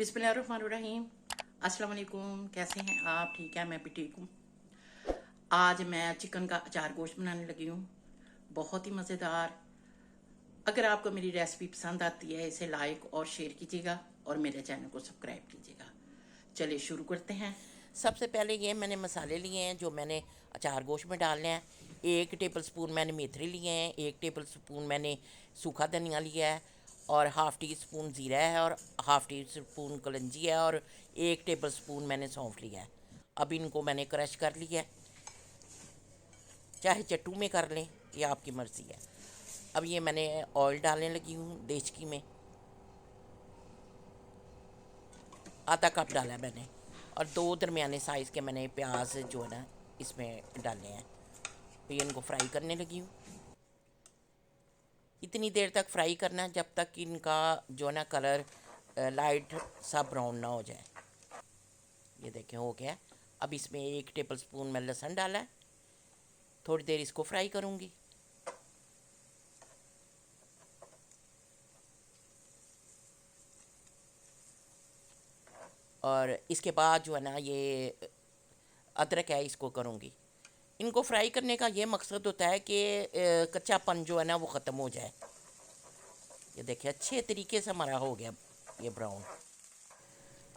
बिस्मिल्लाहिर्रहमानिर्रहीम। अस्सलाम वालेकुम। कैसे हैं आप? ठीक है, मैं भी ठीक हूँ। आज मैं चिकन का अचार गोश्त बनाने लगी हूँ, बहुत ही मज़ेदार। अगर आपको मेरी रेसिपी पसंद आती है इसे लाइक और शेयर कीजिएगा और मेरे चैनल को सब्सक्राइब कीजिएगा। चलिए शुरू करते हैं। सबसे पहले ये मैंने मसाले लिए हैं जो मैंने अचार गोश्त में डालने हैं। 1 टेबल स्पून मैंने मेथी लिए हैं, 1 टेबल स्पून मैंने सूखा धनिया लिया है, और हाफ़ टी स्पून ज़ीरा है, और हाफ़ टी स्पून कलंजी है, और 1 टेबल स्पून मैंने सौंफ लिया है। अब इनको मैंने क्रश कर लिया है, चाहे चट्टू में कर लें, ये आपकी मर्ज़ी है। अब ये मैंने ऑयल डालने लगी हूँ देचकी में, आधा कप डाला है मैंने, और 2 दरमियाने साइज़ के मैंने प्याज जो है ना इसमें डालने हैं। तो ये इनको फ्राई करने लगी हूँ। इतनी देर तक फ्राई करना है जब तक कि इनका जो है ना कलर लाइट सा ब्राउन ना हो जाए। ये देखें हो गया। अब इसमें 1 टेबल स्पून मैं लहसुन डाला है, थोड़ी देर इसको फ्राई करूँगी। और इसके बाद जो है ना ये अदरक है इसको करूँगी। इनको फ्राई करने का ये मकसद होता है कि कच्चापन जो है ना वो ख़त्म हो जाए। ये देखिए अच्छे तरीके से हमारा हो गया ये ब्राउन,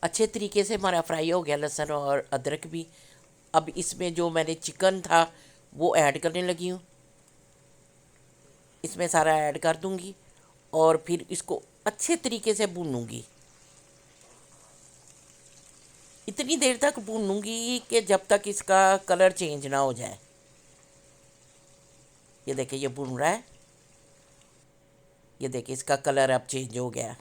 अच्छे तरीके से हमारा फ्राई हो गया लहसुन और अदरक भी। अब इसमें जो मैंने चिकन था वो ऐड करने लगी हूँ, इसमें सारा ऐड कर दूँगी और फिर इसको अच्छे तरीके से भूनूँगी। इतनी देर तक भूनूँगी कि जब तक इसका कलर चेंज ना हो जाए। ये देखिए ये भून रहा है, ये देखिए इसका कलर अब चेंज हो गया।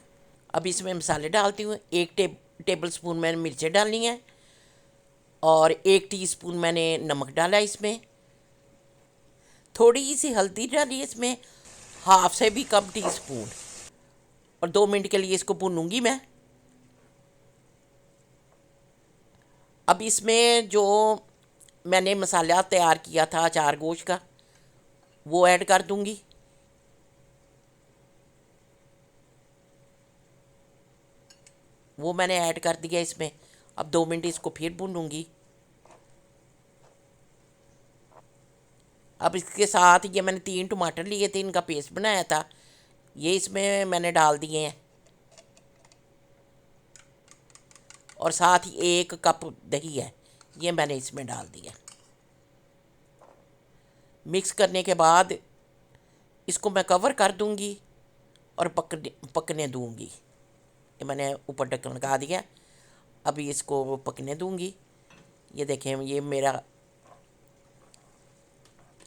अब इसमें मसाले डालती हूँ। 1 टेबल स्पून मैंने मिर्चें डालनी है, और 1 टीस्पून मैंने नमक डाला है इसमें, थोड़ी सी हल्दी डाली है इसमें, हाफ से भी कम टीस्पून, और 2 मिनट के लिए इसको भूनूंगी मैं। अब इसमें जो मैंने मसाला तैयार किया था अचार गोश्त का वो ऐड कर दूंगी। वो मैंने ऐड कर दिया इसमें। अब 2 मिनट इसको फिर भूनूंगी। अब इसके साथ ये मैंने 3 टमाटर लिए थे, इनका पेस्ट बनाया था, ये इसमें मैंने डाल दिए हैं, और साथ ही 1 कप दही है ये मैंने इसमें डाल दिया। मिक्स करने के बाद इसको मैं कवर कर दूंगी और पकने दूंगी। ये मैंने ऊपर ढक्कन लगा दिया, अभी इसको पकने दूंगी। ये देखें ये मेरा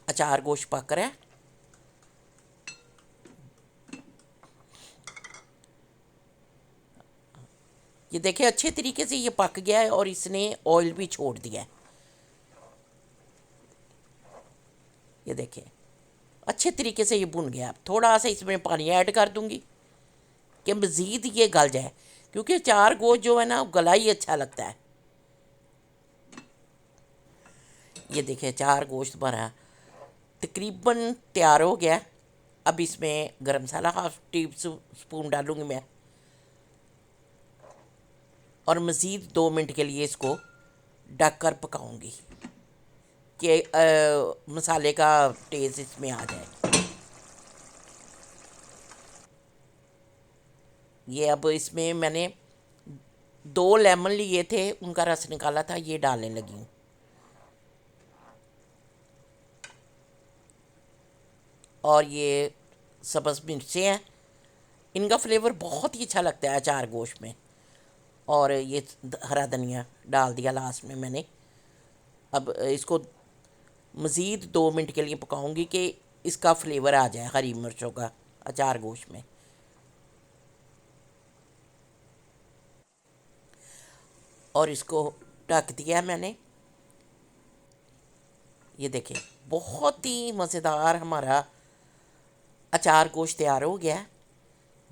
अचार गोश्त पक रहा है। ये देखें अच्छे तरीके से ये पक गया है और इसने ऑयल भी छोड़ दिया है। ये देखें अच्छे तरीके से ये भुन गया। अब थोड़ा सा इसमें पानी ऐड कर दूंगी कि मज़ीद ये गल जाए, क्योंकि अचार गोश्त जो है ना गला ही अच्छा लगता है। ये देखें अचार गोश्त हमारा तकरीबन तैयार हो गया। अब इसमें गरम मसाला हाफ टी स्पून डालूँगी मैं, और मज़ीद 2 मिनट के लिए इसको ढक कर पकाऊँगी कि मसाले का टेस्ट इसमें आ जाए। ये अब इसमें मैंने 2 लेमन लिए थे, उनका रस निकाला था, ये डालने लगी हूँ। और ये सब्ज़ मिर्चें हैं, इनका फ्लेवर बहुत ही अच्छा लगता है अचार गोश्त में। और ये हरा धनिया डाल दिया लास्ट में मैंने। अब इसको मज़ीद 2 मिनट के लिए पकाऊंगी कि इसका फ्लेवर आ जाए हरी मिर्चों का अचार गोश्त में। और इसको ढक दिया मैंने। ये देखें बहुत ही मज़ेदार हमारा अचार गोश्त तैयार हो गया है,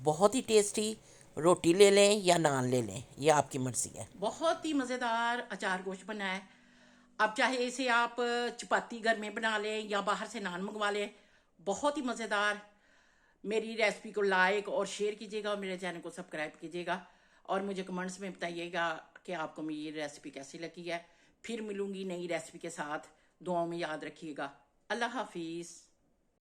बहुत ही टेस्टी। रोटी ले लें या नान ले लें, ये आपकी मर्ज़ी है। बहुत ही मज़ेदार अचार गोश्त बना है। अब चाहे इसे आप चपाती घर में बना लें या बाहर से नान मंगवा लें, बहुत ही मज़ेदार। मेरी रेसिपी को लाइक और शेयर कीजिएगा और मेरे चैनल को सब्सक्राइब कीजिएगा। और मुझे कमेंट्स में बताइएगा कि आपको मेरी ये रेसिपी कैसी लगी है। फिर मिलूंगी नई रेसिपी के साथ। दुआओं में याद रखिएगा। अल्लाह हाफिज़।